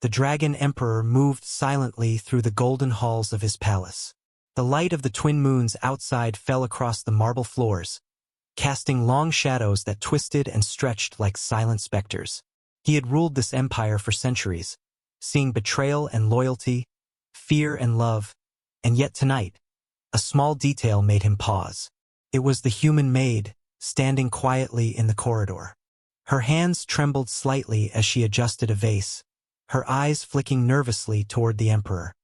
The Dragon Emperor moved silently through the golden halls of his palace. The light of the twin moons outside fell across the marble floors, casting long shadows that twisted and stretched like silent specters. He had ruled this empire for centuries, seeing betrayal and loyalty, fear and love, and yet tonight, a small detail made him pause. It was the human Maid, standing quietly in the corridor. Her hands trembled slightly as she adjusted a vase, her eyes flicking nervously toward the Emperor.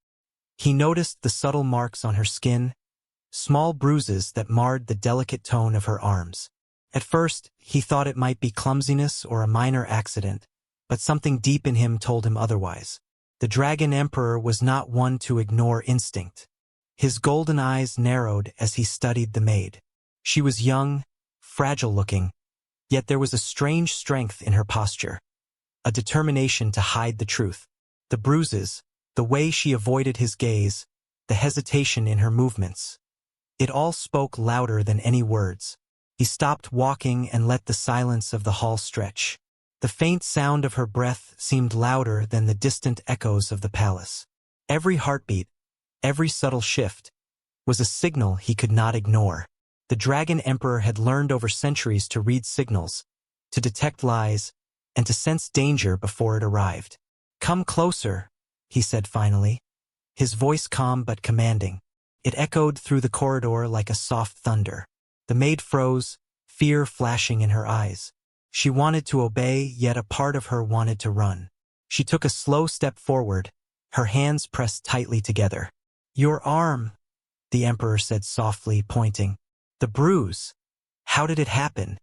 He noticed the subtle marks on her skin, small bruises that marred the delicate tone of her arms. At first, he thought it might be clumsiness or a minor accident, but something deep in him told him otherwise. The Dragon Emperor was not one to ignore instinct. His golden eyes narrowed as he studied the Maid. She was young, fragile-looking, yet there was a strange strength in her posture, a determination to hide the truth. The bruises, the way she avoided his gaze, the hesitation in her movements. It all spoke louder than any words. He stopped walking and let the silence of the hall stretch. The faint sound of her breath seemed louder than the distant echoes of the palace. Every heartbeat, every subtle shift, was a signal he could not ignore. The Dragon Emperor had learned over centuries to read signals, to detect lies, and to sense danger before it arrived. "Come closer," he said finally, his voice calm but commanding. It echoed through the corridor like a soft thunder. The Maid froze, fear flashing in her eyes. She wanted to obey, yet a part of her wanted to run. She took a slow step forward, her hands pressed tightly together. "Your arm," the Emperor said softly, pointing. "The bruise. How did it happen?"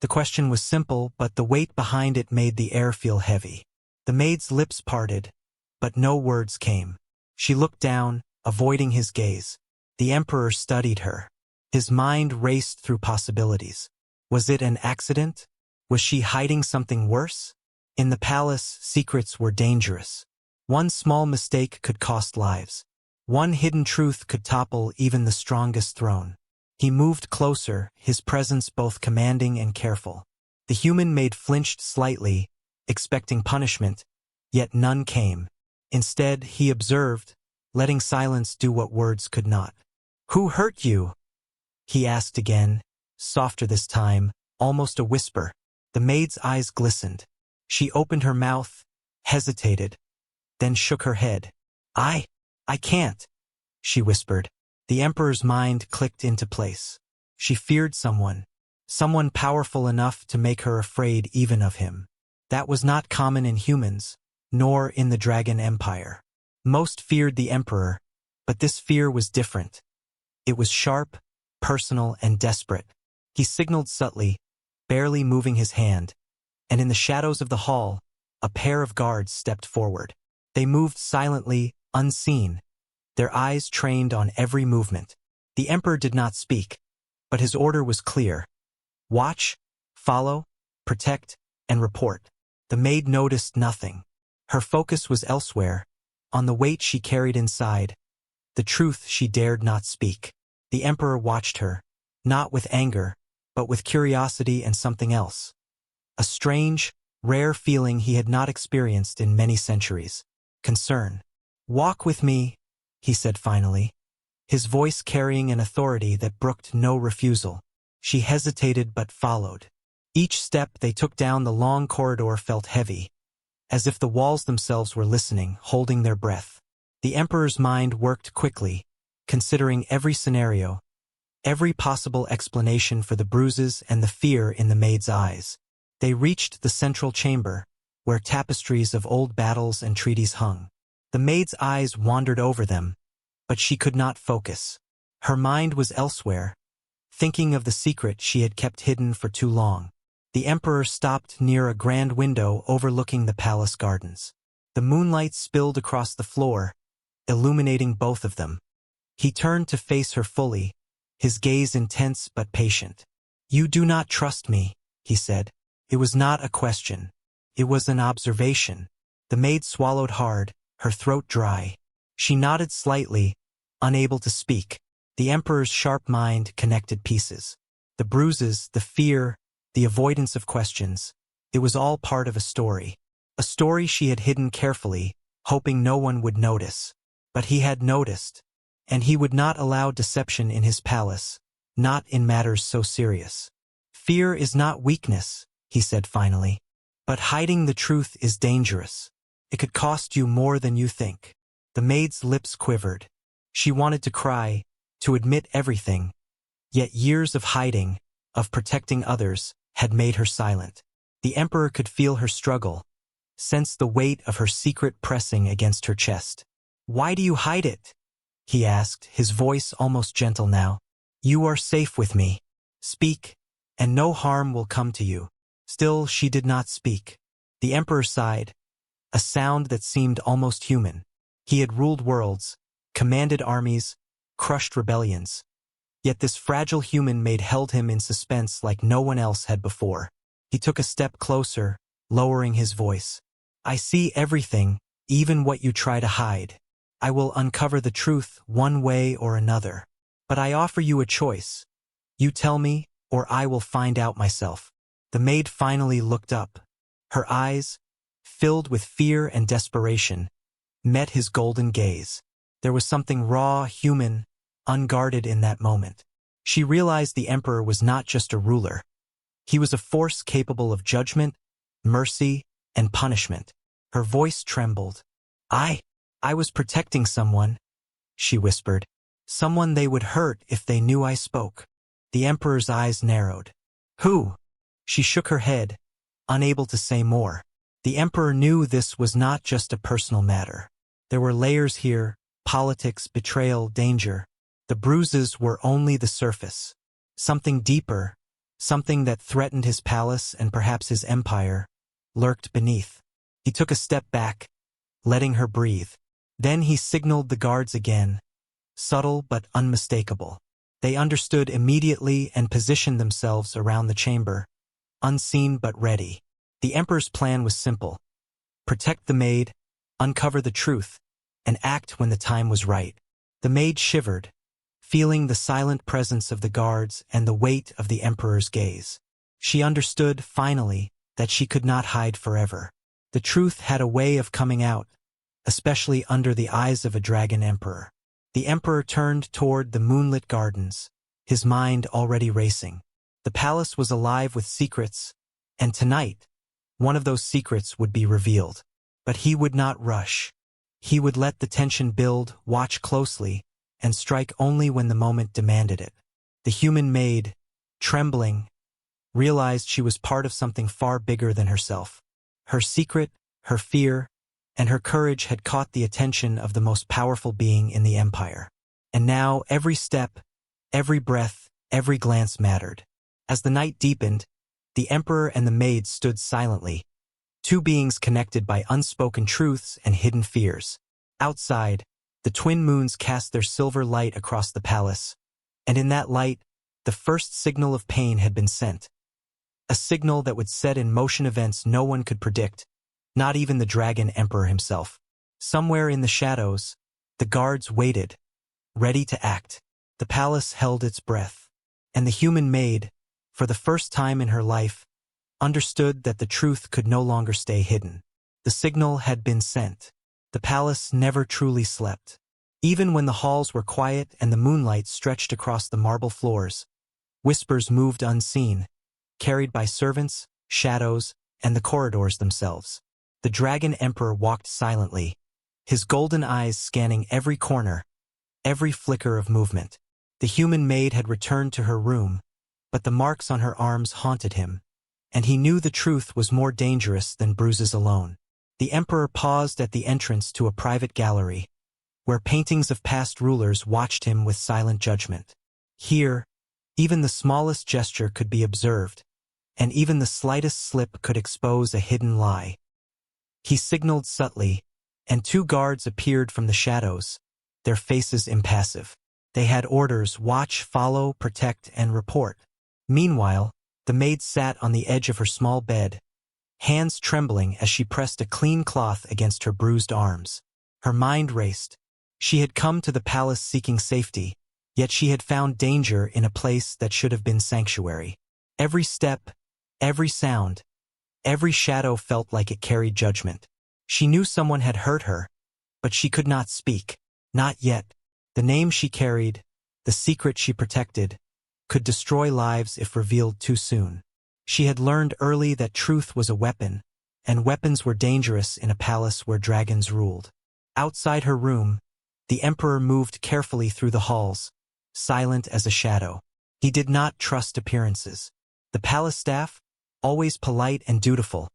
The question was simple, but the weight behind it made the air feel heavy. The Maid's lips parted, but no words came. She looked down, avoiding his gaze. The Emperor studied her. His mind raced through possibilities. Was it an accident? Was she hiding something worse? In the palace, secrets were dangerous. One small mistake could cost lives. One hidden truth could topple even the strongest throne. He moved closer, his presence both commanding and careful. The human Maid flinched slightly, expecting punishment, yet none came. Instead, he observed, letting silence do what words could not. "Who hurt you?" he asked again, softer this time, almost a whisper. The Maid's eyes glistened. She opened her mouth, hesitated, then shook her head. I can't," she whispered. The Emperor's mind clicked into place. She feared someone powerful enough to make her afraid even of him. That was not common in humans, nor in the Dragon Empire. Most feared the Emperor, but this fear was different. It was sharp, personal, and desperate. He signaled subtly, barely moving his hand, and in the shadows of the hall, a pair of guards stepped forward. They moved silently, unseen, their eyes trained on every movement. The Emperor did not speak, but his order was clear. Watch, follow, protect, and report. The Maid noticed nothing. Her focus was elsewhere, on the weight she carried inside, the truth she dared not speak. The Emperor watched her, not with anger, but with curiosity and something else. A strange, rare feeling he had not experienced in many centuries. Concern. "Walk with me," he said finally, his voice carrying an authority that brooked no refusal. She hesitated but followed. Each step they took down the long corridor felt heavy, as if the walls themselves were listening, holding their breath. The Emperor's mind worked quickly, considering every scenario, every possible explanation for the bruises and the fear in the Maid's eyes. They reached the central chamber, where tapestries of old battles and treaties hung. The Maid's eyes wandered over them, but she could not focus. Her mind was elsewhere, thinking of the secret she had kept hidden for too long. The Emperor stopped near a grand window overlooking the palace gardens. The moonlight spilled across the floor, illuminating both of them. He turned to face her fully, his gaze intense but patient. "You do not trust me," he said. It was not a question. It was an observation. The Maid swallowed hard, her throat dry. She nodded slightly, unable to speak. The Emperor's sharp mind connected pieces. The bruises, the fear, the avoidance of questions. It was all part of a story. A story she had hidden carefully, hoping no one would notice. But he had noticed, and he would not allow deception in his palace, not in matters so serious. Fear is not weakness, he said finally. But hiding the truth is dangerous. It could cost you more than you think. The maid's lips quivered. She wanted to cry, to admit everything. Yet years of hiding, of protecting others, had made her silent. The emperor could feel her struggle, sense the weight of her secret pressing against her chest. "Why do you hide it?" he asked, his voice almost gentle now. "You are safe with me. Speak, and no harm will come to you." Still she did not speak. The emperor sighed, a sound that seemed almost human. He had ruled worlds, commanded armies, crushed rebellions. Yet this fragile human maid held him in suspense like no one else had before. He took a step closer, lowering his voice. "I see everything, even what you try to hide. I will uncover the truth one way or another. But I offer you a choice. You tell me, or I will find out myself." The maid finally looked up. Her eyes, filled with fear and desperation, met his golden gaze. There was something raw, human, unguarded in that moment. She realized the emperor was not just a ruler. He was a force capable of judgment, mercy, and punishment. Her voice trembled. I was protecting someone," she whispered. "Someone they would hurt if they knew I spoke." The emperor's eyes narrowed. "Who?" She shook her head, unable to say more. The emperor knew this was not just a personal matter. There were layers here, politics, betrayal, danger. The bruises were only the surface. Something deeper, something that threatened his palace and perhaps his empire, lurked beneath. He took a step back, letting her breathe. Then he signaled the guards again, subtle but unmistakable. They understood immediately and positioned themselves around the chamber, unseen but ready. The emperor's plan was simple: protect the maid, uncover the truth, and act when the time was right. The maid shivered, feeling the silent presence of the guards and the weight of the emperor's gaze. She understood, finally, that she could not hide forever. The truth had a way of coming out, especially under the eyes of a dragon emperor. The emperor turned toward the moonlit gardens, his mind already racing. The palace was alive with secrets, and tonight, one of those secrets would be revealed. But he would not rush. He would let the tension build, watch closely, and strike only when the moment demanded it. The human maid, trembling, realized she was part of something far bigger than herself. Her secret, her fear, and her courage had caught the attention of the most powerful being in the empire. And now every step, every breath, every glance mattered. As the night deepened, the emperor and the maid stood silently, two beings connected by unspoken truths and hidden fears. Outside, the twin moons cast their silver light across the palace, and in that light, the first signal of pain had been sent. A signal that would set in motion events no one could predict, not even the dragon emperor himself. Somewhere in the shadows, the guards waited, ready to act. The palace held its breath, and the human maid, for the first time in her life, understood that the truth could no longer stay hidden. The signal had been sent. The palace never truly slept. Even when the halls were quiet and the moonlight stretched across the marble floors, whispers moved unseen, carried by servants, shadows, and the corridors themselves. The dragon emperor walked silently, his golden eyes scanning every corner, every flicker of movement. The human maid had returned to her room, but the marks on her arms haunted him, and he knew the truth was more dangerous than bruises alone. The emperor paused at the entrance to a private gallery, where paintings of past rulers watched him with silent judgment. Here, even the smallest gesture could be observed, and even the slightest slip could expose a hidden lie. He signaled subtly, and two guards appeared from the shadows, their faces impassive. They had orders: watch, follow, protect, and report. Meanwhile, the maid sat on the edge of her small bed, hands trembling as she pressed a clean cloth against her bruised arms. Her mind raced. She had come to the palace seeking safety, yet she had found danger in a place that should have been sanctuary. Every step, every sound, Every shadow felt like it carried judgment. She knew someone had hurt her, but she could not speak. Not yet. The name she carried, the secret she protected, could destroy lives if revealed too soon. She had learned early that truth was a weapon, and weapons were dangerous in a palace where dragons ruled. Outside her room, the emperor moved carefully through the halls, silent as a shadow. He did not trust appearances. The palace staff, always polite and dutiful,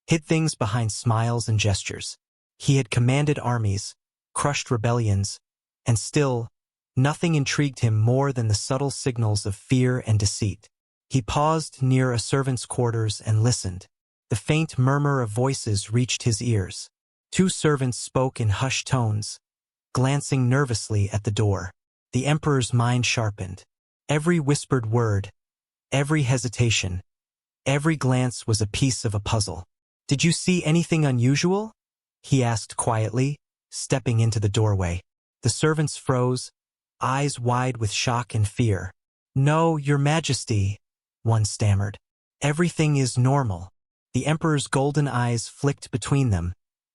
hid things behind smiles and gestures. He had commanded armies, crushed rebellions, and still, nothing intrigued him more than the subtle signals of fear and deceit. He paused near a servant's quarters and listened. The faint murmur of voices reached his ears. Two servants spoke in hushed tones, glancing nervously at the door. The emperor's mind sharpened. Every whispered word, every hesitation, every glance was a piece of a puzzle. "Did you see anything unusual?" he asked quietly, stepping into the doorway. The servants froze, eyes wide with shock and fear. "No, your majesty," one stammered. "Everything is normal." The emperor's golden eyes flicked between them,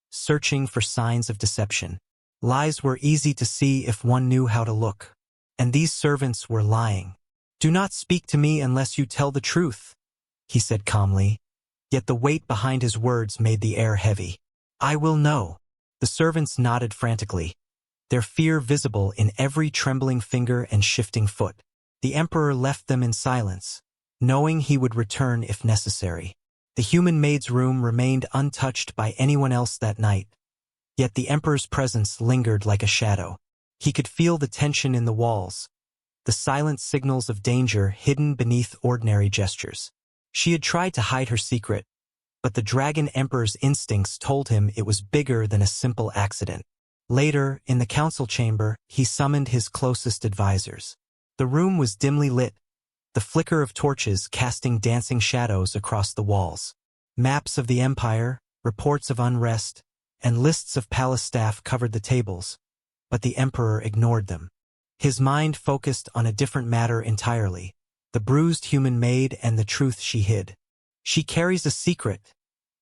searching for signs of deception. Lies were easy to see if one knew how to look. And these servants were lying. "Do not speak to me unless you tell the truth," he said calmly, yet the weight behind his words made the air heavy. "I will know." The servants nodded frantically, their fear visible in every trembling finger and shifting foot. The emperor left them in silence, knowing he would return if necessary. The human maid's room remained untouched by anyone else that night, yet the emperor's presence lingered like a shadow. He could feel the tension in the walls, the silent signals of danger hidden beneath ordinary gestures. She had tried to hide her secret, but the dragon emperor's instincts told him it was bigger than a simple accident. Later, in the council chamber, he summoned his closest advisors. The room was dimly lit, the flicker of torches casting dancing shadows across the walls. Maps of the empire, reports of unrest, and lists of palace staff covered the tables, but the emperor ignored them. His mind focused on a different matter entirely, the bruised human maid and the truth she hid. "She carries a secret,"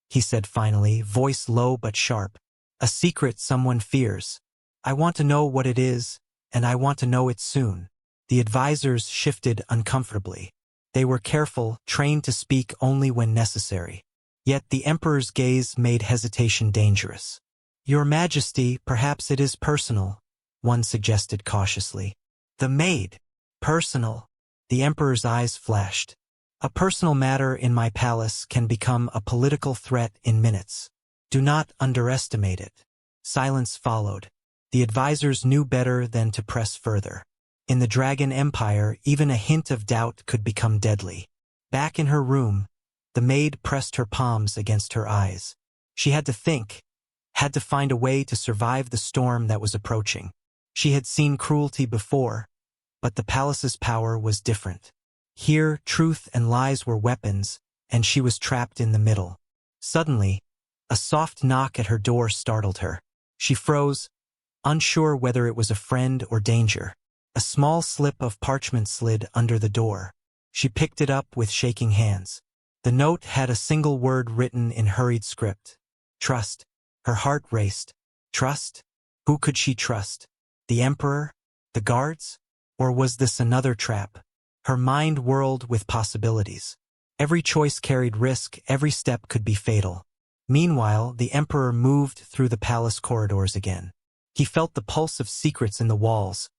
he said finally, voice low but sharp. "A secret someone fears. I want to know what it is, and I want to know it soon." The advisors shifted uncomfortably. They were careful, trained to speak only when necessary. Yet the emperor's gaze made hesitation dangerous. "Your Majesty, perhaps it is personal," one suggested cautiously. "The maid? Personal?" The emperor's eyes flashed. "A personal matter in my palace can become a political threat in minutes. Do not underestimate it." Silence followed. The advisors knew better than to press further. In the Dragon Empire, even a hint of doubt could become deadly. Back in her room, the maid pressed her palms against her eyes. She had to think, had to find a way to survive the storm that was approaching. She had seen cruelty before, but the palace's power was different. Here, truth and lies were weapons, and she was trapped in the middle. Suddenly, a soft knock at her door startled her. She froze, unsure whether it was a friend or danger. A small slip of parchment slid under the door. She picked it up with shaking hands. The note had a single word written in hurried script. Trust. Her heart raced. Trust? Who could she trust? The emperor? The guards? Or was this another trap? Her mind whirled with possibilities. Every choice carried risk, every step could be fatal. Meanwhile, the emperor moved through the palace corridors again. He felt the pulse of secrets in the walls,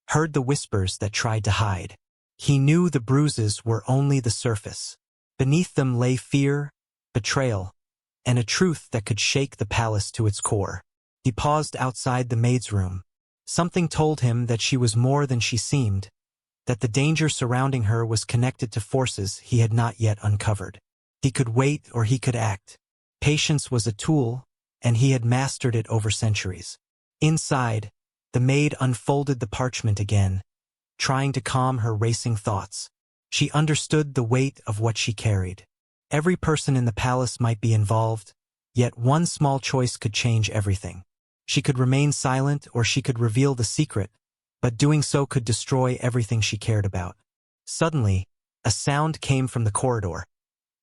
heard the whispers that tried to hide. He knew the bruises were only the surface. Beneath them lay fear, betrayal, and a truth that could shake the palace to its core. He paused outside the maid's room. Something told him that she was more than she seemed, that the danger surrounding her was connected to forces he had not yet uncovered. He could wait or he could act. Patience was a tool, and he had mastered it over centuries. Inside, the maid unfolded the parchment again, trying to calm her racing thoughts. She understood the weight of what she carried. Every person in the palace might be involved, yet one small choice could change everything. She could remain silent or she could reveal the secret, but doing so could destroy everything she cared about. Suddenly, a sound came from the corridor.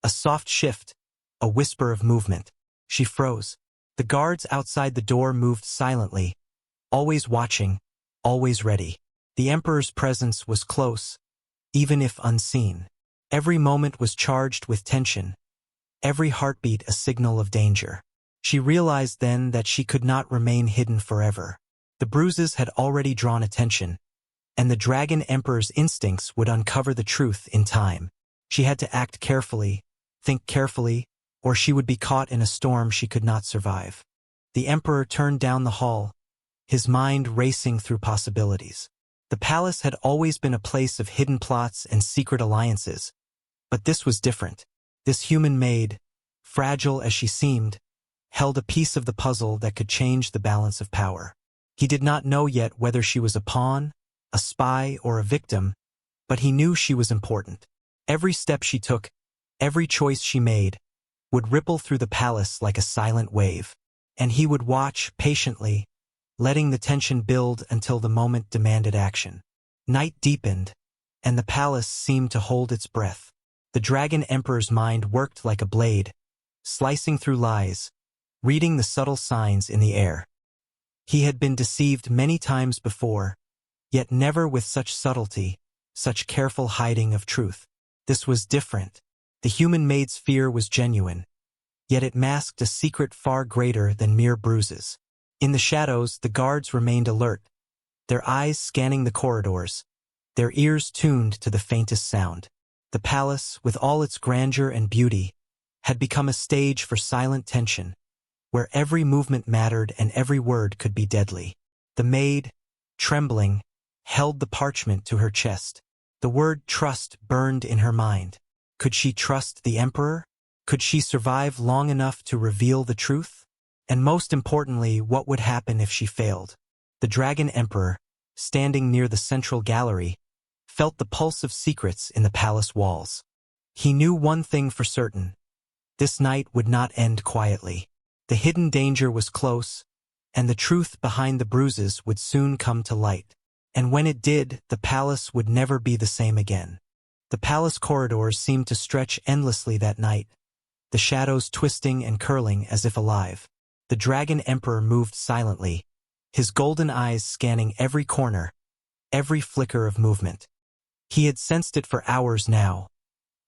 A soft shift, a whisper of movement. She froze. The guards outside the door moved silently, always watching, always ready. The Emperor's presence was close, even if unseen. Every moment was charged with tension, every heartbeat a signal of danger. She realized then that she could not remain hidden forever. The Bruises had already drawn attention, and the Dragon Emperor's instincts would uncover the truth in time. She had to act carefully, think carefully, or she would be caught in a storm she could not survive. The Emperor turned down the hall, his mind racing through possibilities. The palace had always been a place of hidden plots and secret alliances, but this was different. This human maid, fragile as she seemed, held a piece of the puzzle that could change the balance of power. He did not know yet whether she was a pawn, a spy, or a victim, but he knew she was important. Every step she took, every choice she made, would ripple through the palace like a silent wave, and he would watch patiently, letting the tension build until the moment demanded action. Night deepened, and the palace seemed to hold its breath. The Dragon Emperor's mind worked like a blade, slicing through lies, reading the subtle signs in the air. He had been deceived many times before, yet never with such subtlety, such careful hiding of truth. This was different. The human maid's fear was genuine, yet it masked a secret far greater than mere bruises. In the shadows, the guards remained alert, their eyes scanning the corridors, their ears tuned to the faintest sound. The palace, with all its grandeur and beauty, had become a stage for silent tension, where every movement mattered and every word could be deadly. The maid, trembling, held the parchment to her chest. The word trust burned in her mind. Could she trust the Emperor? Could she survive long enough to reveal the truth? And most importantly, what would happen if she failed? The Dragon Emperor, standing near the central gallery, felt the pulse of secrets in the palace walls. He knew one thing for certain. This night would not end quietly. The hidden danger was close, and the truth behind the bruises would soon come to light. And when it did, the palace would never be the same again. The palace corridors seemed to stretch endlessly that night, the shadows twisting and curling as if alive. The Dragon Emperor moved silently, his golden eyes scanning every corner, every flicker of movement. He had sensed it for hours now,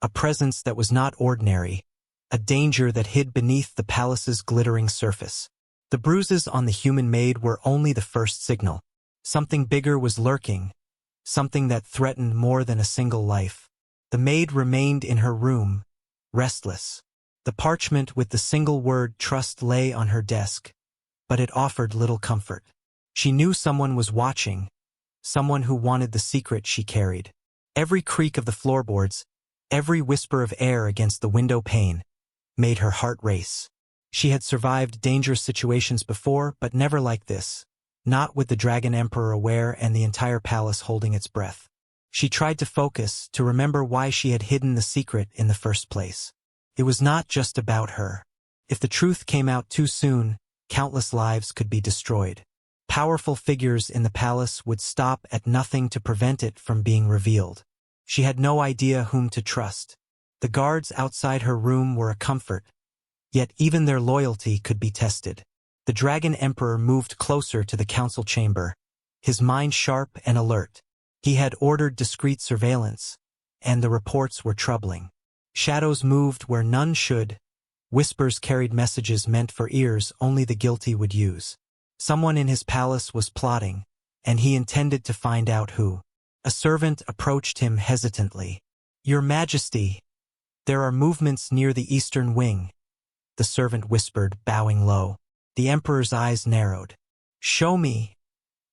a presence that was not ordinary, a danger that hid beneath the palace's glittering surface. The bruises on the human maid were only the first signal. Something bigger was lurking, something that threatened more than a single life. The maid remained in her room, restless. The parchment with the single word trust lay on her desk, but it offered little comfort. She knew someone was watching, someone who wanted the secret she carried. Every creak of the floorboards, every whisper of air against the window pane, made her heart race. She had survived dangerous situations before, but never like this, not with the Dragon Emperor aware and the entire palace holding its breath. She tried to focus, to remember why she had hidden the secret in the first place. It was not just about her. If the truth came out too soon, countless lives could be destroyed. Powerful figures in the palace would stop at nothing to prevent it from being revealed. She had no idea whom to trust. The guards outside her room were a comfort, yet even their loyalty could be tested. The Dragon Emperor moved closer to the council chamber, his mind sharp and alert. He had ordered discreet surveillance, and the reports were troubling. Shadows moved where none should. Whispers carried messages meant for ears only the guilty would use. Someone in his palace was plotting, and he intended to find out who. A servant approached him hesitantly. "Your Majesty, there are movements near the eastern wing," the servant whispered, bowing low. The Emperor's eyes narrowed. "Show me,"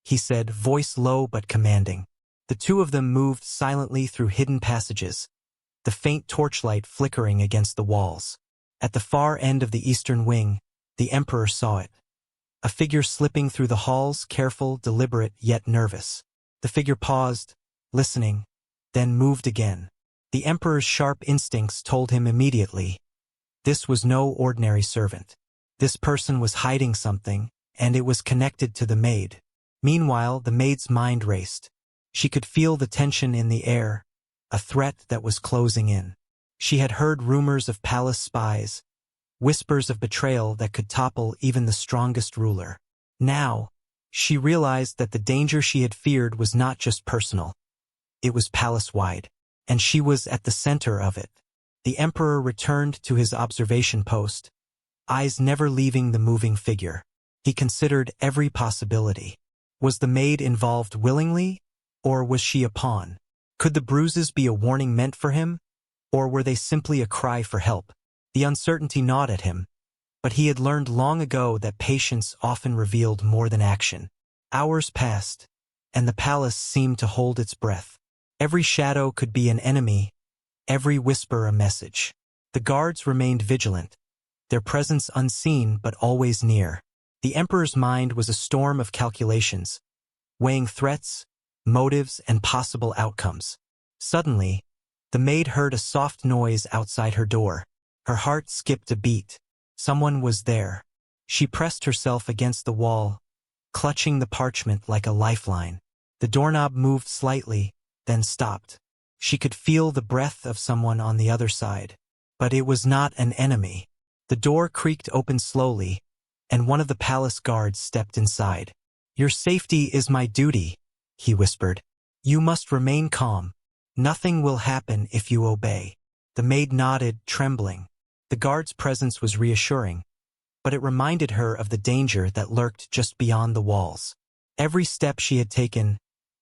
he said, voice low but commanding. The two of them moved silently through hidden passages, the faint torchlight flickering against the walls. At the far end of the eastern wing, the Emperor saw it. A figure slipping through the halls, careful, deliberate, yet nervous. The figure paused, listening, then moved again. The Emperor's sharp instincts told him immediately. This was no ordinary servant. This person was hiding something, and it was connected to the maid. Meanwhile, the maid's mind raced. She could feel the tension in the air, a threat that was closing in. She had heard rumors of palace spies, whispers of betrayal that could topple even the strongest ruler. Now, she realized that the danger she had feared was not just personal. It was palace-wide, and she was at the center of it. The Emperor returned to his observation post, eyes never leaving the moving figure. He considered every possibility. Was the maid involved willingly, or was she a pawn? Could the bruises be a warning meant for him, or were they simply a cry for help? The uncertainty gnawed at him, but he had learned long ago that patience often revealed more than action. Hours passed, and the palace seemed to hold its breath. Every shadow could be an enemy, every whisper a message. The guards remained vigilant, their presence unseen but always near. The Emperor's mind was a storm of calculations, weighing threats, motives, and possible outcomes. Suddenly, the maid heard a soft noise outside her door. Her heart skipped a beat. Someone was there. She pressed herself against the wall, clutching the parchment like a lifeline. The doorknob moved slightly, then stopped. She could feel the breath of someone on the other side. But it was not an enemy. The door creaked open slowly, and one of the palace guards stepped inside. "Your safety is my duty," he whispered. "You must remain calm. Nothing will happen if you obey." The maid nodded, trembling. The guard's presence was reassuring, but it reminded her of the danger that lurked just beyond the walls. Every step she had taken,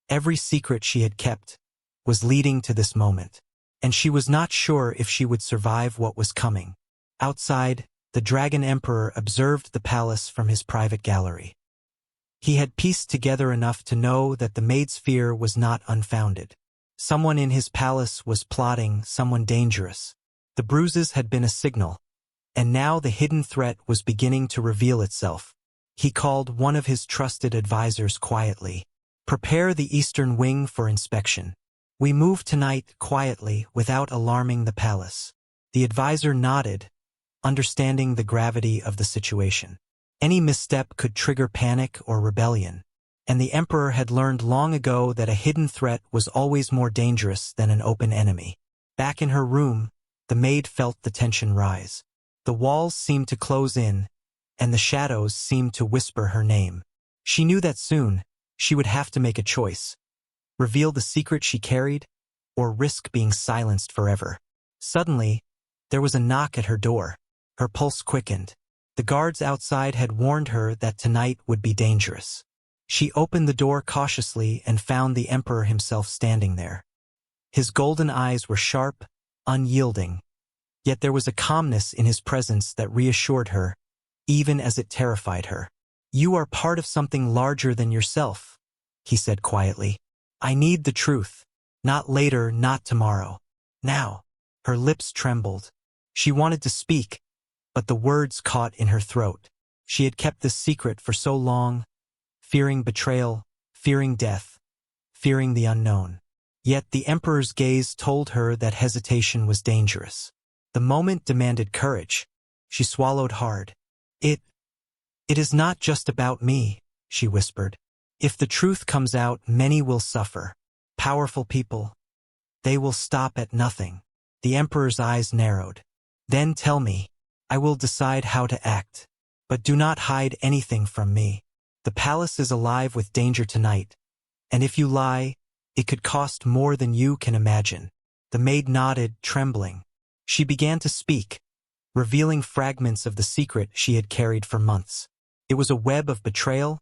every secret she had kept, was leading to this moment, and she was not sure if she would survive what was coming. Outside, the Dragon Emperor observed the palace from his private gallery. He had pieced together enough to know that the maid's fear was not unfounded. Someone in his palace was plotting, someone dangerous. The bruises had been a signal, and now the hidden threat was beginning to reveal itself. He called one of his trusted advisors quietly. "Prepare the eastern wing for inspection. We move tonight quietly without alarming the palace." The advisor nodded, understanding the gravity of the situation. Any misstep could trigger panic or rebellion, and the Emperor had learned long ago that a hidden threat was always more dangerous than an open enemy. Back in her room, the maid felt the tension rise. The walls seemed to close in, and the shadows seemed to whisper her name. She knew that soon, she would have to make a choice. Reveal the secret she carried, or risk being silenced forever. Suddenly, there was a knock at her door. Her pulse quickened. The guards outside had warned her that tonight would be dangerous. She opened the door cautiously and found the Emperor himself standing there. His golden eyes were sharp, unyielding, yet there was a calmness in his presence that reassured her, even as it terrified her. "You are part of something larger than yourself," he said quietly. "I need the truth. Not later, not tomorrow. Now." Her lips trembled. She wanted to speak, but the words caught in her throat. She had kept this secret for so long, fearing betrayal, fearing death, fearing the unknown. Yet the Emperor's gaze told her that hesitation was dangerous. The moment demanded courage. She swallowed hard. It is not just about me," she whispered. "If the truth comes out, many will suffer. Powerful people. They will stop at nothing." The Emperor's eyes narrowed. "Then tell me. I will decide how to act. But do not hide anything from me. The palace is alive with danger tonight, and if you lie, it could cost more than you can imagine." The maid nodded, trembling. She began to speak, revealing fragments of the secret she had carried for months. It was a web of betrayal,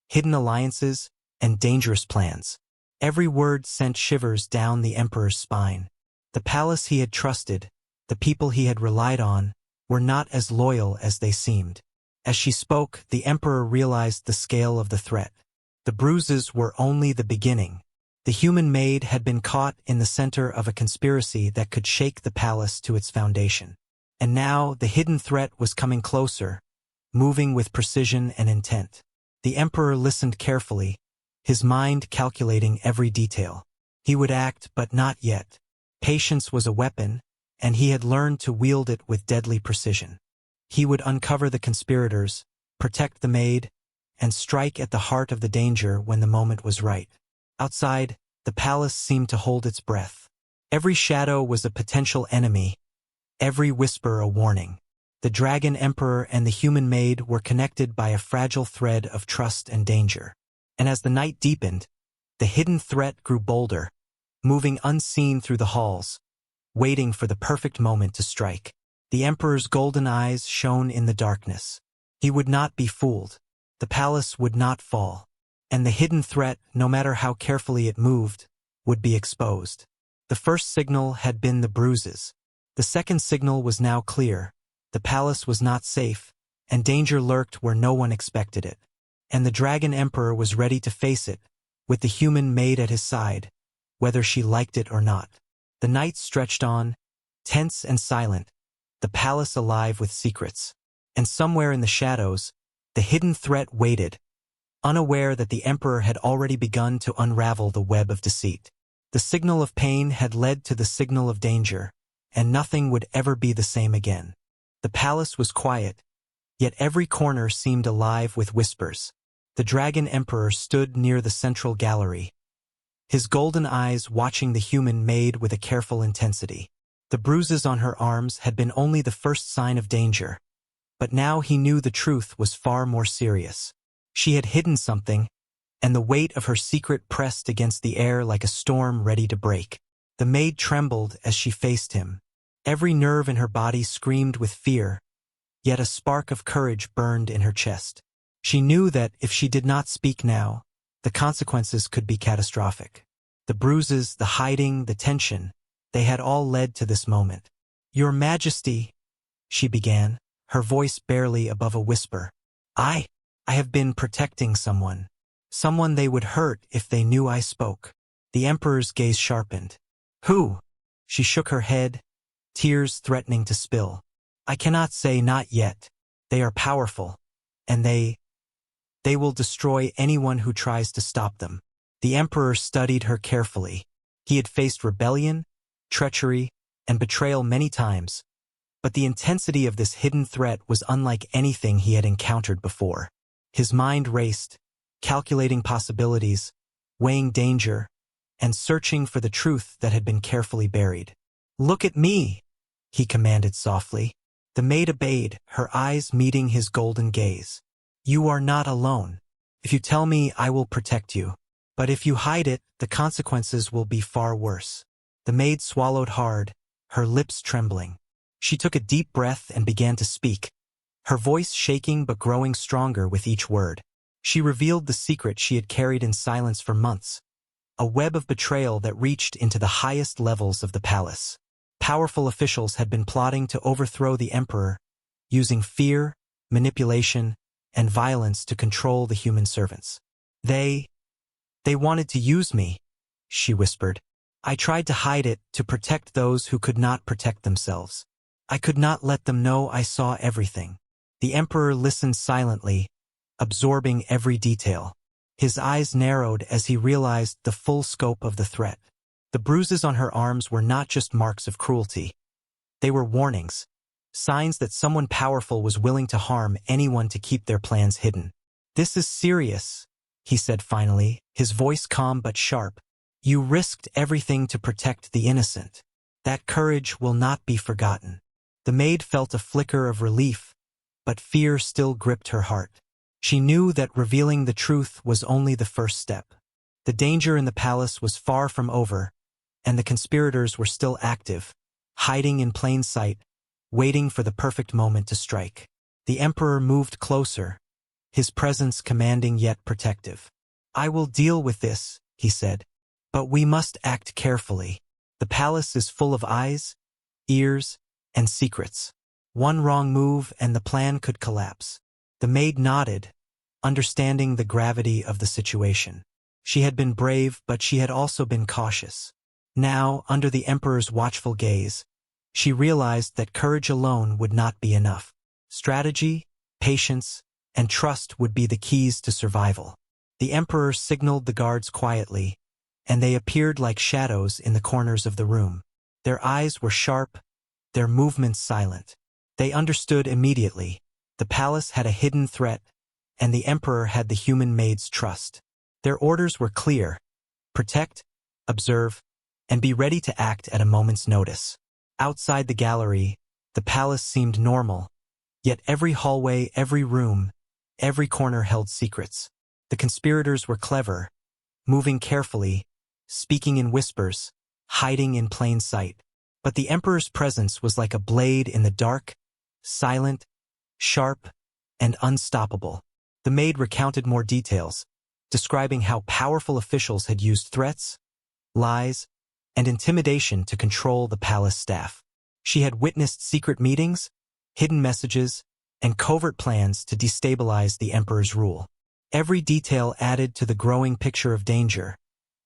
hidden alliances, and dangerous plans. Every word sent shivers down the Emperor's spine. The palace he had trusted, the people he had relied on, were not as loyal as they seemed. As she spoke, the Emperor realized the scale of the threat. The bruises were only the beginning. The human maid had been caught in the center of a conspiracy that could shake the palace to its foundation. And now the hidden threat was coming closer, moving with precision and intent. The Emperor listened carefully, his mind calculating every detail. He would act, but not yet. Patience was a weapon, and he had learned to wield it with deadly precision. He would uncover the conspirators, protect the maid, and strike at the heart of the danger when the moment was right. Outside, the palace seemed to hold its breath. Every shadow was a potential enemy, every whisper a warning. The Dragon Emperor and the human maid were connected by a fragile thread of trust and danger. And as the night deepened, the hidden threat grew bolder, moving unseen through the halls, waiting for the perfect moment to strike. The Emperor's golden eyes shone in the darkness. He would not be fooled. The palace would not fall. And the hidden threat, no matter how carefully it moved, would be exposed. The first signal had been the Bruises. The second signal was now clear. The palace was not safe, and danger lurked where no one expected it. And the Dragon Emperor was ready to face it, with the human maid at his side, whether she liked it or not. The night stretched on, tense and silent, the palace alive with secrets. And somewhere in the shadows, the hidden threat waited, unaware that the Emperor had already begun to unravel the web of deceit. The signal of pain had led to the signal of danger, and nothing would ever be the same again. The palace was quiet, yet every corner seemed alive with whispers. The Dragon Emperor stood near the central gallery, his golden eyes watching the human maid with a careful intensity. The bruises on her arms had been only the first sign of danger, but now he knew the truth was far more serious. She had hidden something, and the weight of her secret pressed against the air like a storm ready to break. The maid trembled as she faced him. Every nerve in her body screamed with fear, yet a spark of courage burned in her chest. She knew that if she did not speak now, the consequences could be catastrophic. The bruises, the hiding, the tension, they had all led to this moment. "Your Majesty," she began, her voice barely above a whisper. I have been protecting someone. Someone they would hurt if they knew I spoke." The Emperor's gaze sharpened. "Who?" She shook her head, tears threatening to spill. "I cannot say, not yet. They are powerful, and they will destroy anyone who tries to stop them." The Emperor studied her carefully. He had faced rebellion, treachery, and betrayal many times, but the intensity of this hidden threat was unlike anything he had encountered before. His mind raced, calculating possibilities, weighing danger, and searching for the truth that had been carefully buried. "Look at me," he commanded softly. The maid obeyed, her eyes meeting his golden gaze. "You are not alone. If you tell me, I will protect you. But if you hide it, the consequences will be far worse." The maid swallowed hard, her lips trembling. She took a deep breath and began to speak, her voice shaking but growing stronger with each word. She revealed the secret she had carried in silence for months, a web of betrayal that reached into the highest levels of the palace. Powerful officials had been plotting to overthrow the Emperor, using fear, manipulation, and violence to control the human servants. They wanted to use me," she whispered. "I tried to hide it, to protect those who could not protect themselves. I could not let them know I saw everything." The Emperor listened silently, absorbing every detail. His eyes narrowed as he realized the full scope of the threat. The bruises on her arms were not just marks of cruelty. They were warnings, signs that someone powerful was willing to harm anyone to keep their plans hidden. "This is serious," he said finally, his voice calm but sharp. "You risked everything to protect the innocent. That courage will not be forgotten." The maid felt a flicker of relief, but fear still gripped her heart. She knew that revealing the truth was only the first step. The danger in the palace was far from over, and the conspirators were still active, hiding in plain sight, waiting for the perfect moment to strike. The Emperor moved closer, his presence commanding yet protective. "I will deal with this," he said, "but we must act carefully. The palace is full of eyes, ears, and secrets. One wrong move and the plan could collapse." The maid nodded, understanding the gravity of the situation. She had been brave, but she had also been cautious. Now, under the Emperor's watchful gaze, she realized that courage alone would not be enough. Strategy, patience, and trust would be the keys to survival. The Emperor signaled the guards quietly, and they appeared like shadows in the corners of the room. Their eyes were sharp, their movements silent. They understood immediately. The palace had a hidden threat, and the Emperor had the human maid's trust. Their orders were clear: protect, observe, and be ready to act at a moment's notice. Outside the gallery, the palace seemed normal, Yet every hallway, every room, every corner held secrets. The conspirators were clever, moving carefully, speaking in whispers, hiding in plain sight. But the Emperor's presence was like a blade in the dark, silent, sharp, and unstoppable. The Maid recounted more details, describing how powerful officials had used threats, lies, and intimidation to control the palace staff. She had witnessed secret meetings, hidden messages, and covert plans to destabilize the Emperor's rule. Every detail added to the growing picture of danger,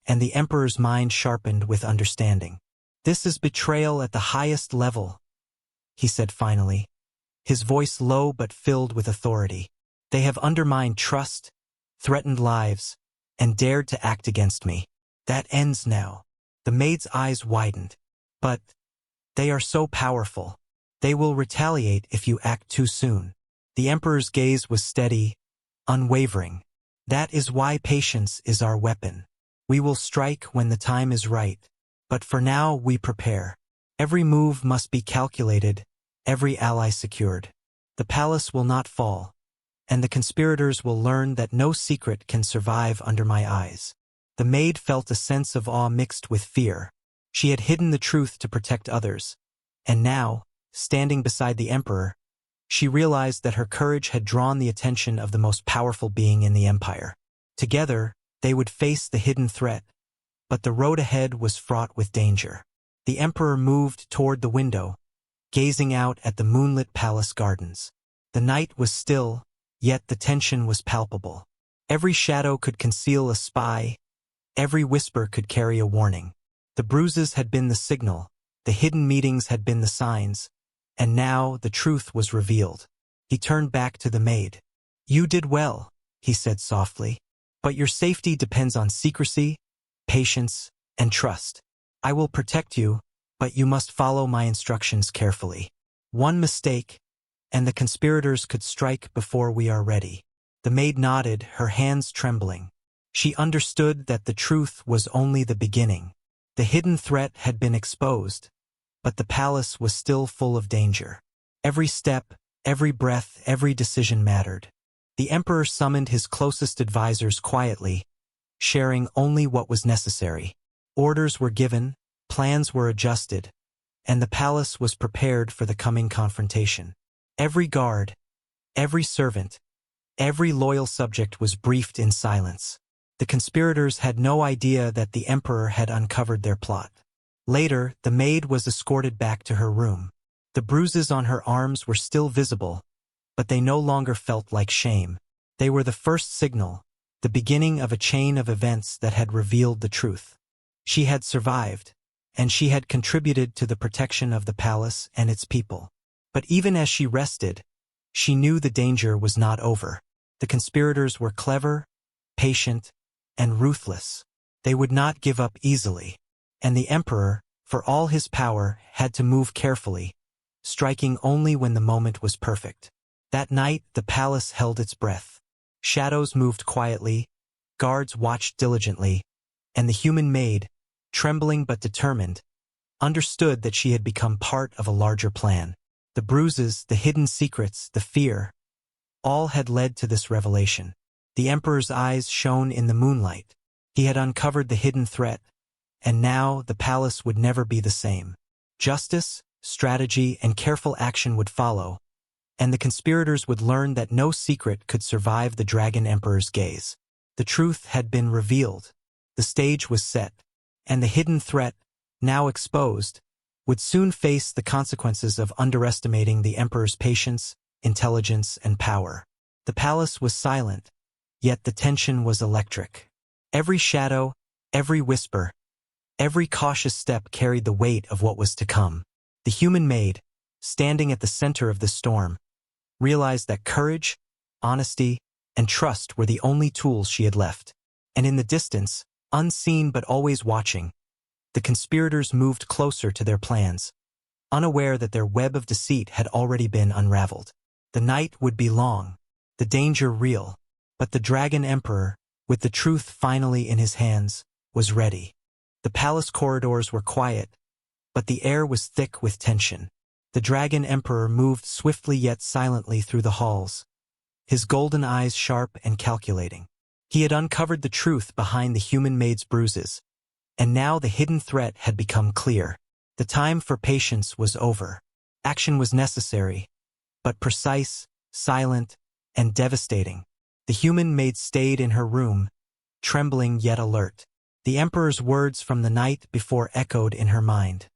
and the Emperor's mind sharpened with understanding. "This is betrayal at the highest level," he said finally, his voice low but filled with authority. "They have undermined trust, threatened lives, and dared to act against me. That ends now." The Maid's eyes widened. "But they are so powerful. They will retaliate if you act too soon." The Emperor's gaze was steady, unwavering. "That is why patience is our weapon. We will strike when the time is right. But for now we prepare. Every move must be calculated, every ally secured. The palace will not fall, and the conspirators will learn that no secret can survive under my eyes." The Maid felt a sense of awe mixed with fear. She had hidden the truth to protect others, and now, standing beside the Emperor, she realized that her courage had drawn the attention of the most powerful being in the empire. Together, they would face the hidden threat, but the road ahead was fraught with danger. The Emperor moved toward the window, gazing out at the moonlit palace gardens. The night was still, yet the tension was palpable. Every shadow could conceal a spy, every whisper could carry a warning. The bruises had been the signal, the hidden meetings had been the signs, and now the truth was revealed. He turned back to the Maid. "You did well," he said softly, "but your safety depends on secrecy, patience, and trust. I will protect you, but you must follow my instructions carefully. One mistake, and the conspirators could strike before we are ready." The Maid nodded, her hands trembling. She understood that the truth was only the beginning. The hidden threat had been exposed, but the palace was still full of danger. Every step, every breath, every decision mattered. The Emperor summoned his closest advisors quietly, sharing only what was necessary. Orders were given, plans were adjusted, and the palace was prepared for the coming confrontation. Every guard, every servant, every loyal subject was briefed in silence. The conspirators had no idea that the Emperor had uncovered their plot. Later, the Maid was escorted back to her room. The bruises on her arms were still visible, but they no longer felt like shame. They were the first signal, the beginning of a chain of events that had revealed the truth. She had survived, and she had contributed to the protection of the palace and its people. But even as she rested, she knew the danger was not over. The conspirators were clever, patient, and ruthless. They would not give up easily. And the Emperor, for all his power, had to move carefully, striking only when the moment was perfect. That night, the palace held its breath. Shadows moved quietly, guards watched diligently, and the human Maid, trembling but determined, understood that she had become part of a larger plan. The bruises, the hidden secrets, the fear, all had led to this revelation. The Emperor's eyes shone in the moonlight. He had uncovered the hidden threat, and now the palace would never be the same. Justice, strategy, and careful action would follow, and the conspirators would learn that no secret could survive the Dragon Emperor's gaze. The truth had been revealed, the stage was set, and the hidden threat, now exposed, would soon face the consequences of underestimating the Emperor's patience, intelligence, and power. The palace was silent, yet the tension was electric. Every shadow, every whisper, every cautious step carried the weight of what was to come. The human Maid, standing at the center of the storm, realized that courage, honesty, and trust were the only tools she had left. And in the distance, unseen but always watching, the conspirators moved closer to their plans, unaware that their web of deceit had already been unraveled. The night would be long, the danger real, but the Dragon Emperor, with the truth finally in his hands, was ready. The palace corridors were quiet, but the air was thick with tension. The Dragon Emperor moved swiftly yet silently through the halls, his golden eyes sharp and calculating. He had uncovered the truth behind the human maid's bruises, and now the hidden threat had become clear. The time for patience was over. Action was necessary, but precise, silent, and devastating. The human maid stayed in her room, trembling yet alert. The Emperor's words from the night before echoed in her mind.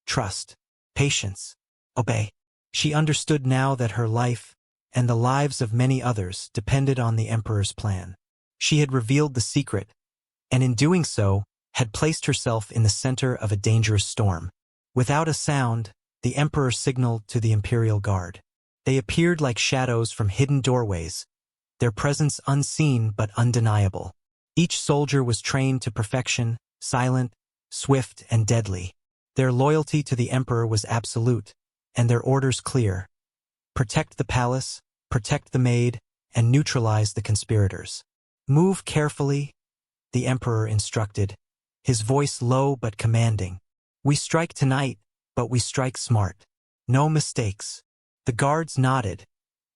Trust, patience, obey. She understood now that her life, and the lives of many others, depended on the Emperor's plan. She had revealed the secret, and in doing so, had placed herself in the center of a dangerous storm. Without a sound, the Emperor signaled to the Imperial Guard. They appeared like shadows from hidden doorways, their presence unseen but undeniable. Each soldier was trained to perfection, silent, swift, and deadly. Their loyalty to the Emperor was absolute, and their orders clear. Protect the palace, protect the maid, and neutralize the conspirators. Move carefully, the Emperor instructed, his voice low but commanding. We strike tonight, but we strike smart. No mistakes. The guards nodded,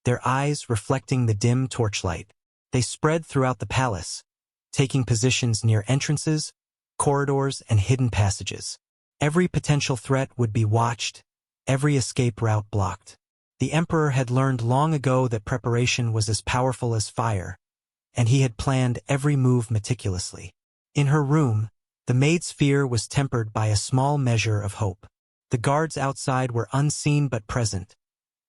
their eyes reflecting the dim torchlight. They spread throughout the palace, taking positions near entrances, corridors, and hidden passages. Every potential threat would be watched, every escape route blocked. The Emperor had learned long ago that preparation was as powerful as fire, and he had planned every move meticulously. In her room, the maid's fear was tempered by a small measure of hope. The guards outside were unseen but present,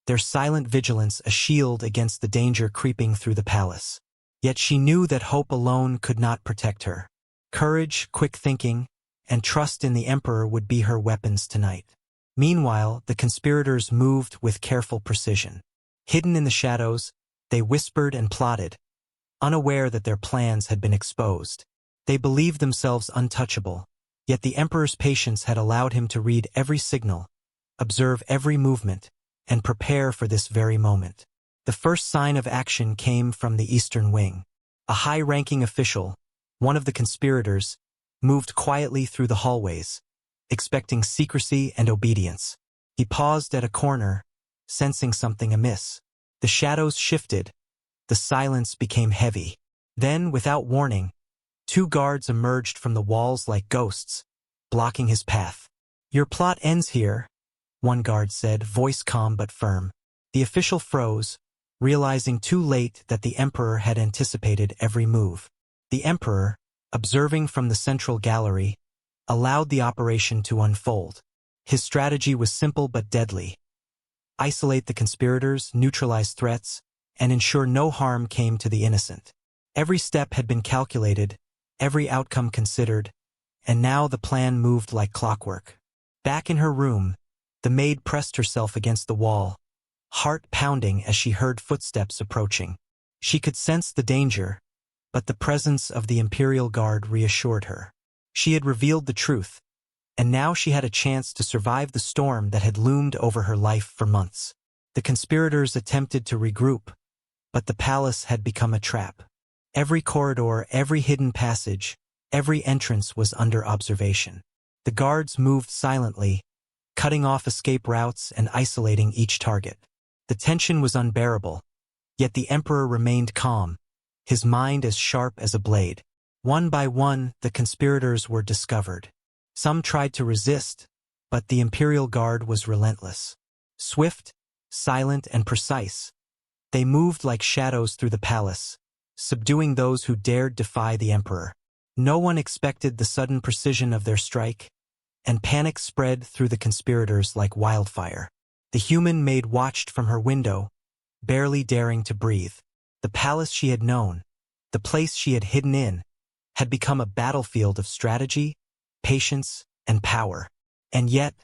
their silent vigilance a shield against the danger creeping through the palace. Yet she knew that hope alone could not protect her. Courage, quick thinking, and trust in the Emperor would be her weapons tonight. Meanwhile, the conspirators moved with careful precision. Hidden in the shadows, they whispered and plotted, unaware that their plans had been exposed. They believed themselves untouchable, yet the Emperor's patience had allowed him to read every signal, observe every movement, and prepare for this very moment. The first sign of action came from the Eastern Wing. A high-ranking official, one of the conspirators, moved quietly through the hallways, expecting secrecy and obedience. He paused at a corner, sensing something amiss. The shadows shifted, the silence became heavy. Then, without warning, 2 guards emerged from the walls like ghosts, blocking his path. Your plot ends here, one guard said, voice calm but firm. The official froze, realizing too late that the Emperor had anticipated every move. The Emperor, observing from the central gallery, allowed the operation to unfold. His strategy was simple but deadly. Isolate the conspirators, neutralize threats, and ensure no harm came to the innocent. Every step had been calculated, every outcome considered, and now the plan moved like clockwork. Back in her room, the maid pressed herself against the wall, heart pounding as she heard footsteps approaching. She could sense the danger, but the presence of the Imperial Guard reassured her. She had revealed the truth, and now she had a chance to survive the storm that had loomed over her life for months. The conspirators attempted to regroup, but the palace had become a trap. Every corridor, every hidden passage, every entrance was under observation. The guards moved silently, cutting off escape routes and isolating each target. The tension was unbearable, yet the Emperor remained calm, his mind as sharp as a blade. One by one, the conspirators were discovered. Some tried to resist, but the Imperial Guard was relentless. Swift, silent, and precise, they moved like shadows through the palace, subduing those who dared defy the Emperor. No one expected the sudden precision of their strike, and panic spread through the conspirators like wildfire. The human maid watched from her window, barely daring to breathe. The palace she had known, the place she had hidden in, had become a battlefield of strategy, patience, and power. And yet,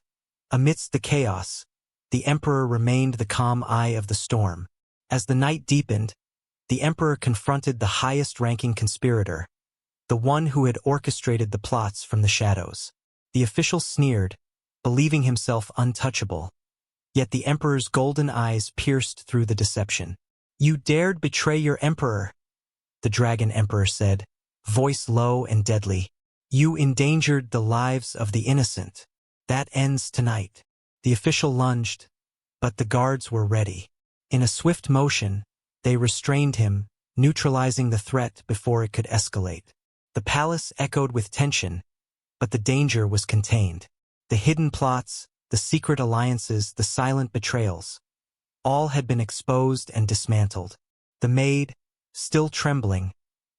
amidst the chaos, the Emperor remained the calm eye of the storm. As the night deepened, the Emperor confronted the highest-ranking conspirator, the one who had orchestrated the plots from the shadows. The official sneered, believing himself untouchable. Yet the Emperor's golden eyes pierced through the deception. You dared betray your Emperor, the Dragon Emperor said, voice low and deadly. You endangered the lives of the innocent. That ends tonight. The official lunged, But the guards were ready. In a swift motion, they restrained him, neutralizing the threat before it could escalate. The palace echoed with tension, but the danger was contained. The hidden plots, the secret alliances, the silent betrayals, all had been exposed and dismantled. The maid, still trembling,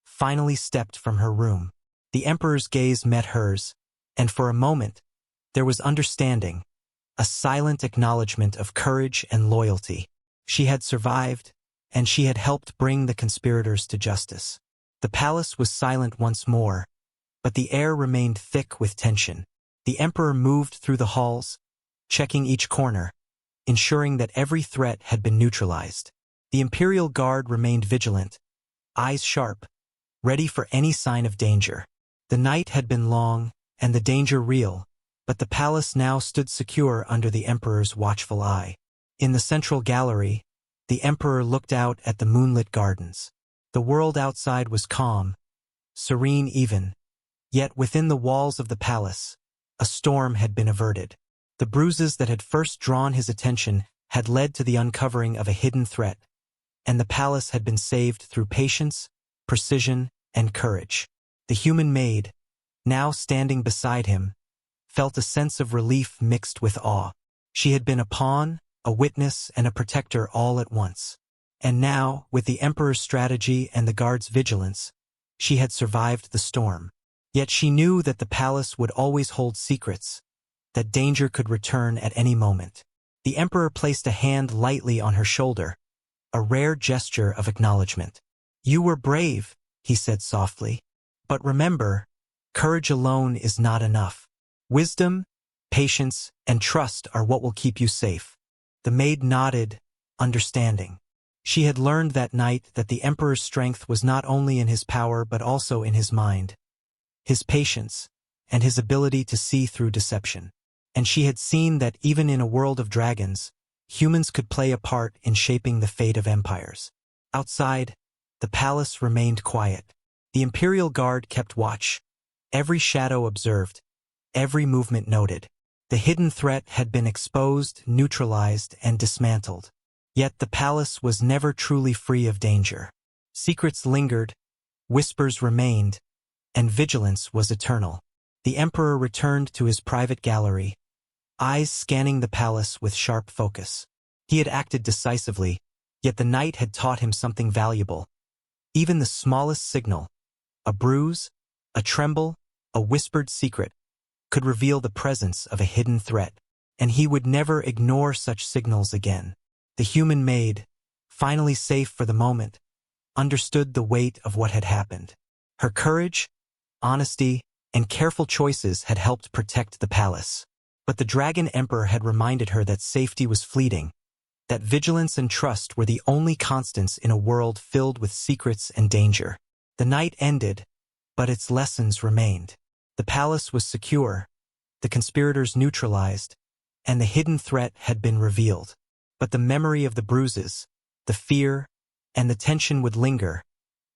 finally stepped from her room. The emperor's gaze met hers, and for a moment, there was understanding, a silent acknowledgement of courage and loyalty. She had survived, and she had helped bring the conspirators to justice. The palace was silent once more, but the air remained thick with tension. The emperor moved through the halls, checking each corner, ensuring that every threat had been neutralized. The imperial guard remained vigilant, eyes sharp, ready for any sign of danger. The night had been long, and the danger real, but the palace now stood secure under the emperor's watchful eye. In the central gallery, the emperor looked out at the moonlit gardens. The world outside was calm, serene even, yet within the walls of the palace, a storm had been averted. The bruises that had first drawn his attention had led to the uncovering of a hidden threat, and the palace had been saved through patience, precision, and courage. The human maid, now standing beside him, felt a sense of relief mixed with awe. She had been a pawn, a witness, and a protector all at once. And now, with the emperor's strategy and the guard's vigilance, she had survived the storm. Yet she knew that the palace would always hold secrets, that danger could return at any moment. The emperor placed a hand lightly on her shoulder, a rare gesture of acknowledgement. "You were brave," he said softly. "But remember, courage alone is not enough. Wisdom, patience, and trust are what will keep you safe." The maid nodded, understanding. She had learned that night that the emperor's strength was not only in his power but also in his mind, his patience, and his ability to see through deception. And she had seen that even in a world of dragons, humans could play a part in shaping the fate of empires. Outside, the palace remained quiet. The imperial guard kept watch, every shadow observed, every movement noted. The hidden threat had been exposed, neutralized, and dismantled. Yet the palace was never truly free of danger. Secrets lingered, whispers remained, and vigilance was eternal. The emperor returned to his private gallery, eyes scanning the palace with sharp focus. He had acted decisively, yet the night had taught him something valuable. Even the smallest signal, a bruise, a tremble, a whispered secret, could reveal the presence of a hidden threat, and he would never ignore such signals again. The human maid, finally safe for the moment, understood the weight of what had happened. Her courage, honesty, and careful choices had helped protect the palace. But the Dragon Emperor had reminded her that safety was fleeting, that vigilance and trust were the only constants in a world filled with secrets and danger. The night ended, but its lessons remained. The palace was secure, the conspirators neutralized, and the hidden threat had been revealed. But the memory of the bruises, the fear, and the tension would linger,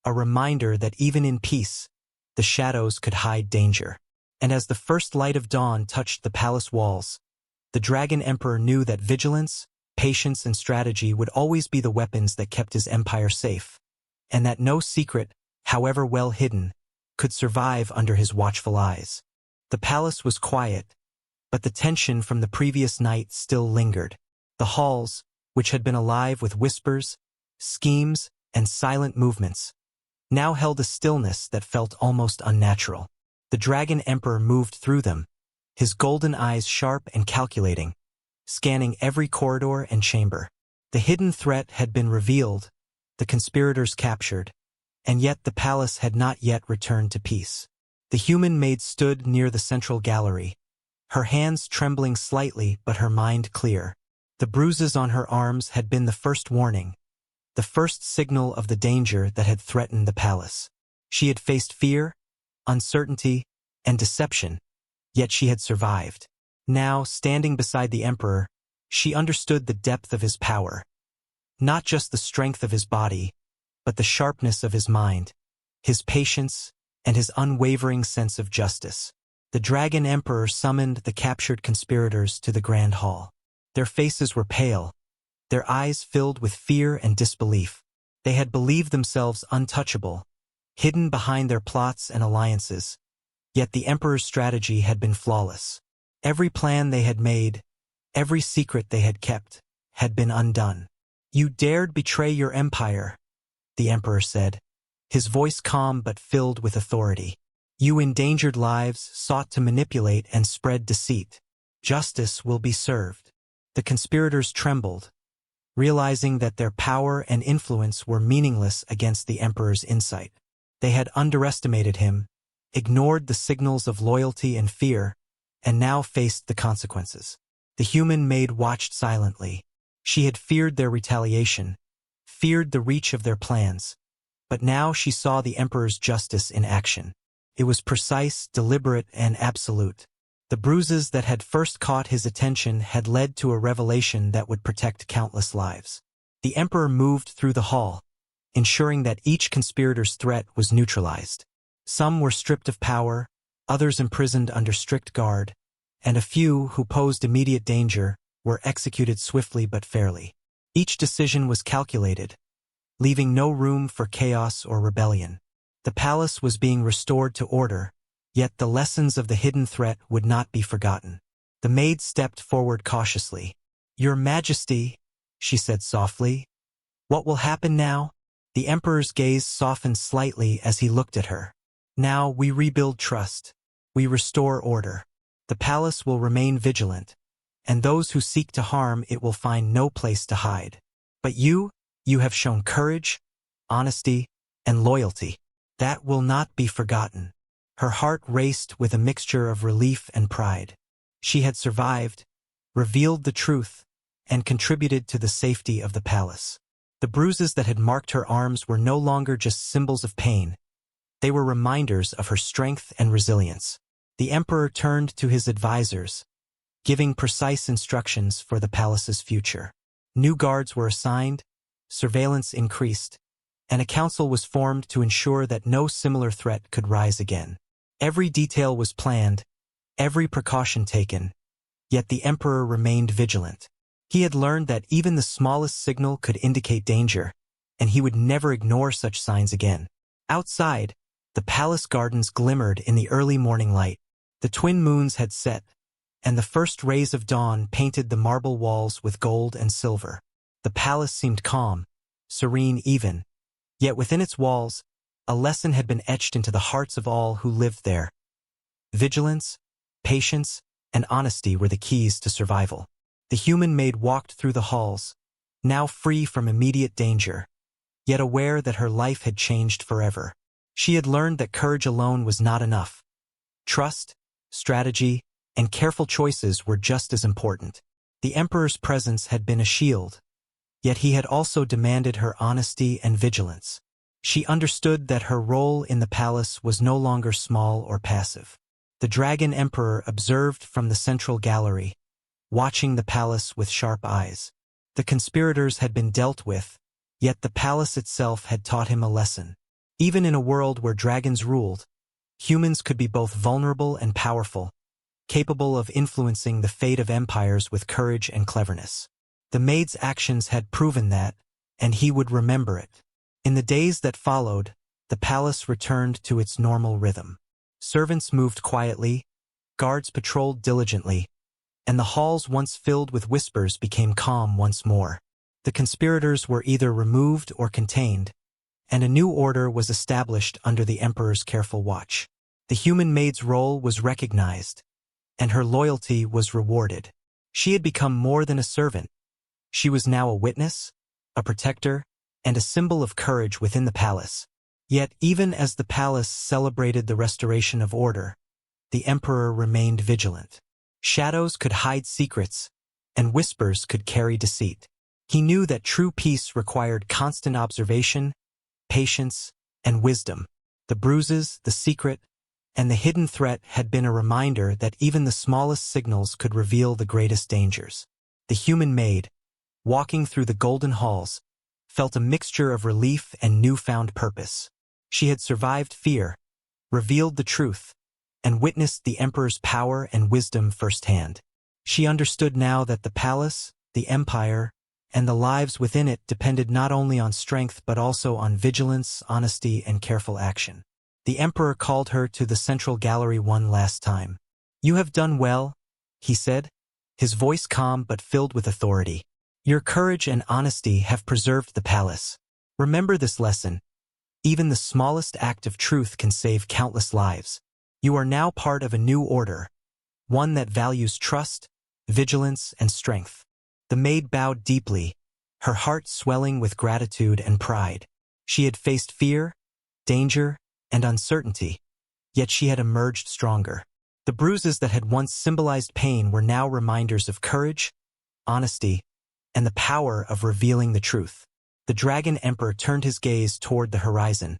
a reminder that even in peace, the shadows could hide danger. And as the first light of dawn touched the palace walls, the Dragon Emperor knew that vigilance, patience, and strategy would always be the weapons that kept his empire safe, and that no secret, however well hidden, could survive under his watchful eyes. The palace was quiet, but the tension from the previous night still lingered. The halls, which had been alive with whispers, schemes, and silent movements, now held a stillness that felt almost unnatural. The Dragon Emperor moved through them, his golden eyes sharp and calculating, scanning every corridor and chamber. The hidden threat had been revealed, the conspirators captured, and yet the palace had not yet returned to peace. The human maid stood near the central gallery, her hands trembling slightly but her mind clear. The bruises on her arms had been the first warning, the first signal of the danger that had threatened the palace. She had faced fear, uncertainty, and deception, yet she had survived. Now, standing beside the emperor, she understood the depth of his power. Not just the strength of his body, but the sharpness of his mind, his patience, and his unwavering sense of justice. The Dragon Emperor summoned the captured conspirators to the Grand Hall. Their faces were pale, their eyes filled with fear and disbelief. They had believed themselves untouchable, hidden behind their plots and alliances. Yet the Emperor's strategy had been flawless. Every plan they had made, every secret they had kept, had been undone. "You dared betray your empire," the Emperor said, his voice calm but filled with authority. "You endangered lives, sought to manipulate and spread deceit. Justice will be served." The conspirators trembled, realizing that their power and influence were meaningless against the Emperor's insight. They had underestimated him, ignored the signals of loyalty and fear, and now faced the consequences. The human maid watched silently. She had feared their retaliation, feared the reach of their plans, but now she saw the Emperor's justice in action. It was precise, deliberate, and absolute. The bruises that had first caught his attention had led to a revelation that would protect countless lives. The Emperor moved through the hall, ensuring that each conspirator's threat was neutralized. Some were stripped of power, others imprisoned under strict guard, and a few who posed immediate danger were executed swiftly but fairly. Each decision was calculated, leaving no room for chaos or rebellion. The palace was being restored to order, yet the lessons of the hidden threat would not be forgotten. The maid stepped forward cautiously. "Your Majesty," she said softly, "what will happen now?" The Emperor's gaze softened slightly as he looked at her. "Now we rebuild trust. We restore order. The palace will remain vigilant, and those who seek to harm it will find no place to hide. But you have shown courage, honesty, and loyalty. That will not be forgotten." Her heart raced with a mixture of relief and pride. She had survived, revealed the truth, and contributed to the safety of the palace. The bruises that had marked her arms were no longer just symbols of pain. They were reminders of her strength and resilience. The Emperor turned to his advisors, giving precise instructions for the palace's future. New guards were assigned, surveillance increased, and a council was formed to ensure that no similar threat could rise again. Every detail was planned, every precaution taken, yet the Emperor remained vigilant. He had learned that even the smallest signal could indicate danger, and he would never ignore such signs again. Outside, the palace gardens glimmered in the early morning light. The twin moons had set, and the first rays of dawn painted the marble walls with gold and silver. The palace seemed calm, serene even, yet within its walls, a lesson had been etched into the hearts of all who lived there. Vigilance, patience, and honesty were the keys to survival. The human maid walked through the halls, now free from immediate danger, yet aware that her life had changed forever. She had learned that courage alone was not enough. Trust, strategy, and careful choices were just as important. The Emperor's presence had been a shield, yet he had also demanded her honesty and vigilance. She understood that her role in the palace was no longer small or passive. The Dragon Emperor observed from the central gallery, watching the palace with sharp eyes. The conspirators had been dealt with, yet the palace itself had taught him a lesson. Even in a world where dragons ruled, humans could be both vulnerable and powerful, capable of influencing the fate of empires with courage and cleverness. The maid's actions had proven that, and he would remember it. In the days that followed, the palace returned to its normal rhythm. Servants moved quietly, guards patrolled diligently, and the halls once filled with whispers became calm once more. The conspirators were either removed or contained, and a new order was established under the Emperor's careful watch. The human maid's role was recognized, and her loyalty was rewarded. She had become more than a servant. She was now a witness, a protector, and a symbol of courage within the palace. Yet even as the palace celebrated the restoration of order, the Emperor remained vigilant. Shadows could hide secrets, and whispers could carry deceit. He knew that true peace required constant observation, patience, and wisdom. The bruises, the secret, and the hidden threat had been a reminder that even the smallest signals could reveal the greatest dangers. The human maid, walking through the golden halls, felt a mixture of relief and newfound purpose. She had survived fear, revealed the truth, and witnessed the Emperor's power and wisdom firsthand. She understood now that the palace, the empire, and the lives within it depended not only on strength but also on vigilance, honesty, and careful action. The emperor called her to the central gallery one last time. "You have done well," he said, his voice calm but filled with authority. "Your courage and honesty have preserved the palace. Remember this lesson. Even the smallest act of truth can save countless lives. You are now part of a new order, one that values trust, vigilance, and strength." The maid bowed deeply, her heart swelling with gratitude and pride. She had faced fear, danger, and uncertainty, yet she had emerged stronger. The bruises that had once symbolized pain were now reminders of courage, honesty, and the power of revealing the truth. The Dragon Emperor turned his gaze toward the horizon,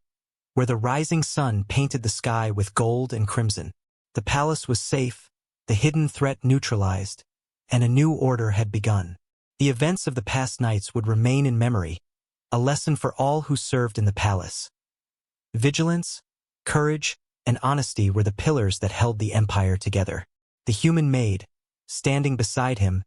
where the rising sun painted the sky with gold and crimson. The palace was safe, the hidden threat neutralized, and a new order had begun. The events of the past nights would remain in memory, a lesson for all who served in the palace. Vigilance, courage, and honesty were the pillars that held the empire together. The human maid, standing beside him,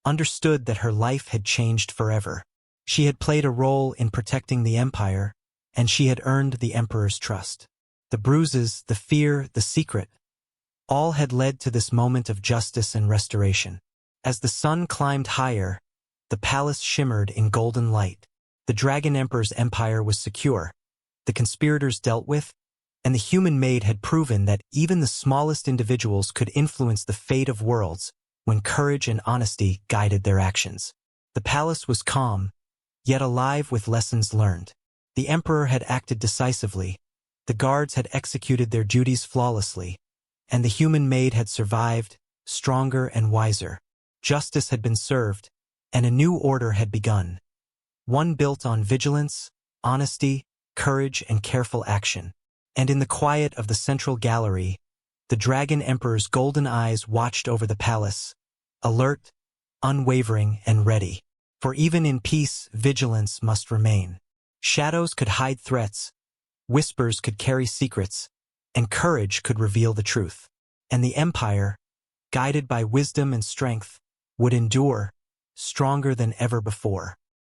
understood that her life had changed forever. She had played a role in protecting the empire, and she had earned the emperor's trust. The bruises, the fear, the secret, all had led to this moment of justice and restoration. As the sun climbed higher, the palace shimmered in golden light. The Dragon Emperor's empire was secure, the conspirators dealt with, and the human maid had proven that even the smallest individuals could influence the fate of worlds when courage and honesty guided their actions. The palace was calm, yet alive with lessons learned. The emperor had acted decisively, the guards had executed their duties flawlessly, and the human maid had survived, stronger and wiser. Justice had been served, and a new order had begun. One built on vigilance, honesty, courage, and careful action. And in the quiet of the central gallery, the Dragon Emperor's golden eyes watched over the palace, alert, unwavering, and ready. For even in peace, vigilance must remain. Shadows could hide threats, whispers could carry secrets, and courage could reveal the truth. And the empire, guided by wisdom and strength, would endure, stronger than ever before.